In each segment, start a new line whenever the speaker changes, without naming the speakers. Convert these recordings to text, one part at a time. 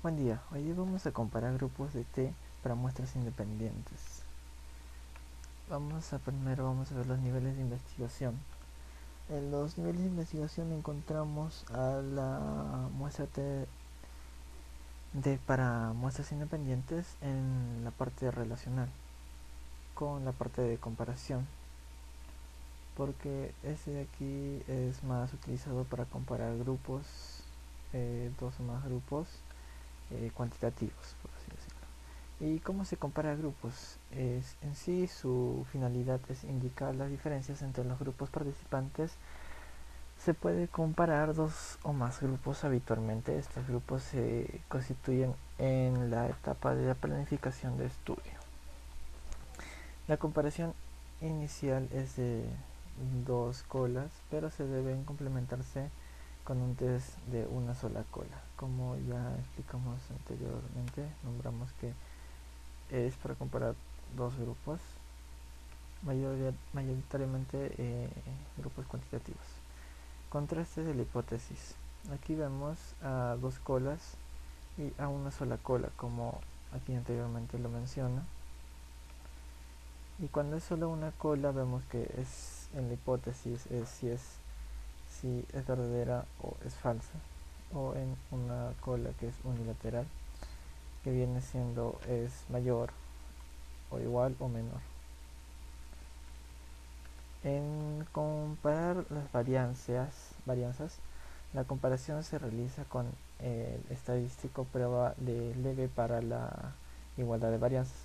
Buen día, hoy vamos a comparar grupos de T para muestras independientes. Primero vamos a ver los niveles de investigación. En los niveles de investigación encontramos a la muestra T para muestras independientes en la parte relacional con la parte de comparación, porque ese de aquí es más utilizado para comparar grupos, dos o más grupos cuantitativos, por así decirlo. ¿Y cómo se compara grupos? En sí, su finalidad es indicar las diferencias entre los grupos participantes. Se puede comparar dos o más grupos habitualmente. Estos grupos se constituyen en la etapa de la planificación de estudio. La comparación inicial es de dos colas, pero se deben complementarse con un test de una sola cola. Como ya explicamos anteriormente, nombramos que es para comparar dos grupos, mayoritariamente grupos cuantitativos. Contrastes de la hipótesis. Aquí vemos a dos colas y a una sola cola, como aquí anteriormente lo menciona. Y cuando es solo una cola, vemos que es en la hipótesis si es verdadera o es falsa, o en una cola que es unilateral, que viene siendo es mayor o igual o menor. En comparar las varianzas, la comparación se realiza con el estadístico prueba de Leve para la igualdad de varianzas.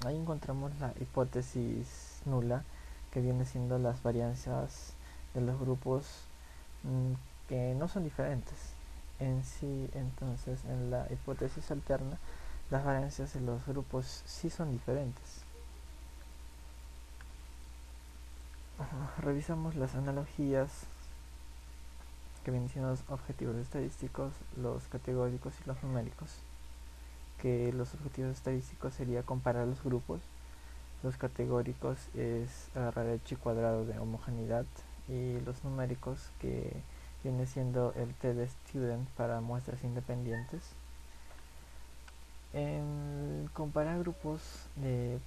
Ahí encontramos la hipótesis nula, que viene siendo las varianzas de los grupos que no son diferentes. En sí, entonces, en la hipótesis alterna, las varianzas de los grupos sí son diferentes. Revisamos las analogías que vienen siendo los objetivos estadísticos, los categóricos y los numéricos. Que los objetivos estadísticos sería comparar los grupos, los categóricos es agarrar el chi cuadrado de homogeneidad, y los numéricos, que viene siendo el T de student para muestras independientes. En comparar grupos de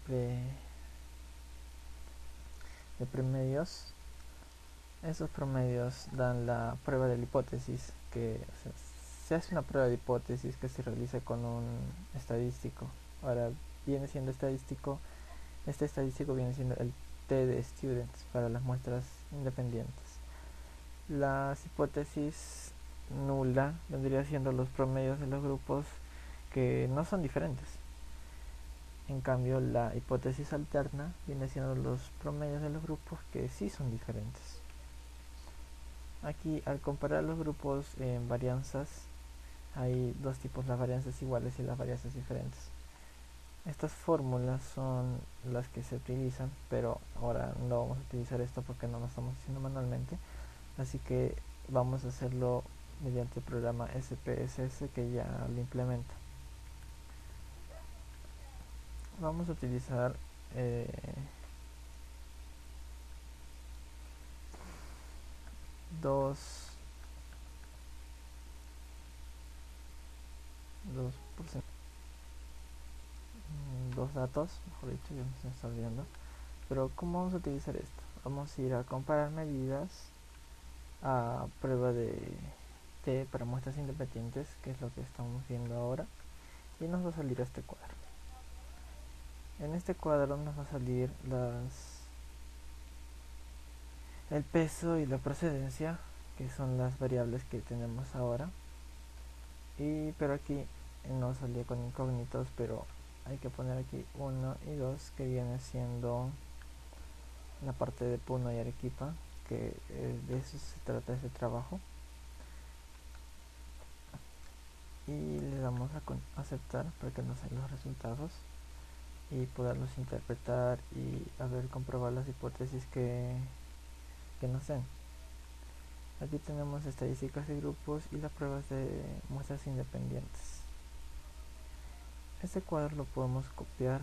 promedios, esos promedios dan la prueba de la hipótesis, se hace una prueba de hipótesis que se realiza con un estadístico. Ahora viene siendo este estadístico viene siendo el T de students para las muestras independientes. Las hipótesis nula vendría siendo los promedios de los grupos que no son diferentes. En cambio, la hipótesis alterna viene siendo los promedios de los grupos que sí son diferentes. Aquí, al comparar los grupos en varianzas, hay dos tipos: las varianzas iguales y las varianzas diferentes. Estas fórmulas son las que se utilizan, pero ahora no vamos a utilizar esto porque no lo estamos haciendo manualmente, así que vamos a hacerlo mediante el programa SPSS que ya lo implementa. Vamos a utilizar dos datos, mejor dicho, ya se me está olvidando. Pero ¿cómo vamos a utilizar esto? Vamos a ir a comparar medidas a prueba de T para muestras independientes, que es lo que estamos viendo ahora, y nos va a salir este cuadro. En este cuadro nos va a salir el peso y la procedencia, que son las variables que tenemos ahora. Pero aquí no salía con incógnitos, pero hay que poner aquí 1 y 2, que viene siendo la parte de Puno y Arequipa, que de eso se trata este trabajo. Y le damos a aceptar para que nos den los resultados y poderlos interpretar y comprobar las hipótesis que nos den. Aquí tenemos estadísticas de grupos y las pruebas de muestras independientes. Este cuadro lo podemos copiar.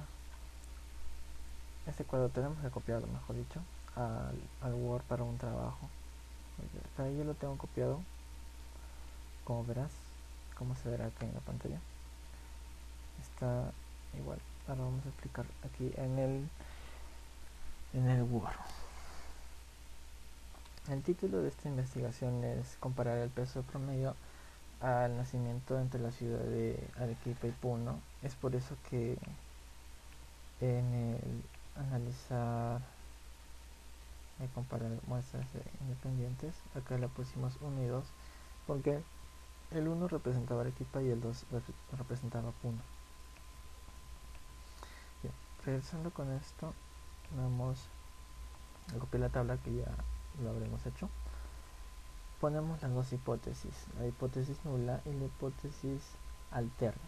Este cuadro tenemos que copiarlo, mejor dicho, al Word para un trabajo. Acá yo lo tengo copiado, como verás. como se verá aquí en la pantalla. Está igual. Ahora vamos a explicar aquí en el Word. El título de esta investigación es comparar el peso promedio al nacimiento entre la ciudad de Arequipa y Puno. Es por eso que en el analizar y comparar muestras independientes, acá le pusimos 1 y 2 porque el 1 representaba Arequipa y el 2 representaba Puno. Bien, regresando con esto, vamos a copiar la tabla que ya lo habremos hecho. Ponemos las dos hipótesis, la hipótesis nula y la hipótesis alterna.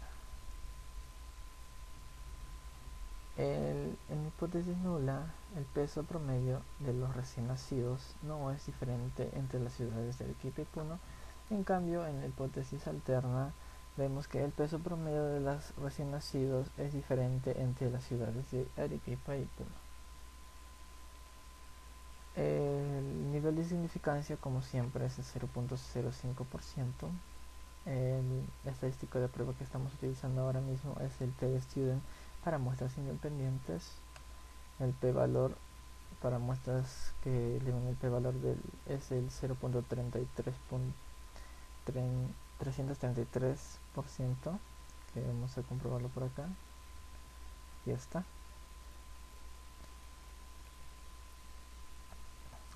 En la hipótesis nula, el peso promedio de los recién nacidos no es diferente entre las ciudades de Arequipa y Puno. En cambio, en la hipótesis alterna, vemos que el peso promedio de los recién nacidos es diferente entre las ciudades de Arequipa y Puno. El nivel de significancia, como siempre, es el 0.05%. El estadístico de prueba que estamos utilizando ahora mismo es el T-Student para muestras independientes. El p-valor para muestras que elevan el p-valor es el 0.333%, que vamos a comprobarlo por acá. Ya está.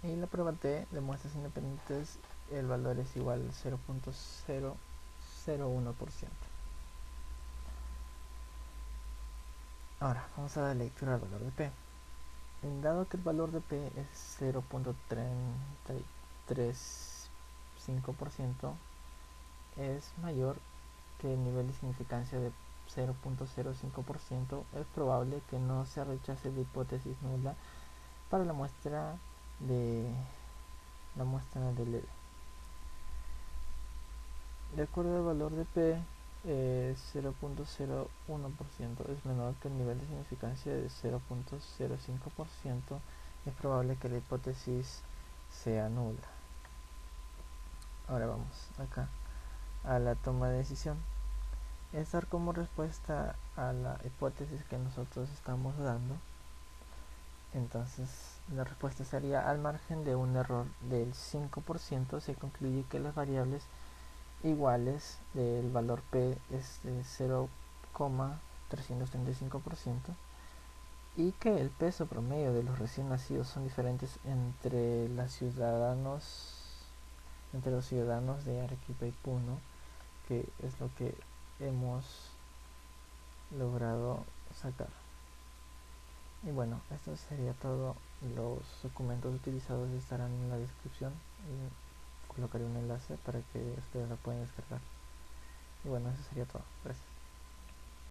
Y la prueba T de muestras independientes, el valor es igual al 0.001%. Ahora vamos a dar lectura al valor de P. Dado que el valor de P es 0.335%, es mayor que el nivel de significancia de 0.05%, es probable que no se rechace la hipótesis nula para la muestra del L. De acuerdo al valor de P, 0.01% es menor que el nivel de significancia de 0.05%, es probable que la hipótesis sea nula. Ahora vamos acá a la toma de decisión. Es dar como respuesta a la hipótesis que nosotros estamos dando. Entonces la respuesta sería: al margen de un error del 5%, se concluye que las variables iguales del valor P es de 0,335% y que el peso promedio de los recién nacidos son diferentes entre los ciudadanos de Arequipa y Puno, que es lo que hemos logrado sacar. Y bueno, esto sería todo. Los documentos utilizados estarán en la descripción y colocaré un enlace para que ustedes la puedan descargar. Y bueno, eso sería todo. Gracias.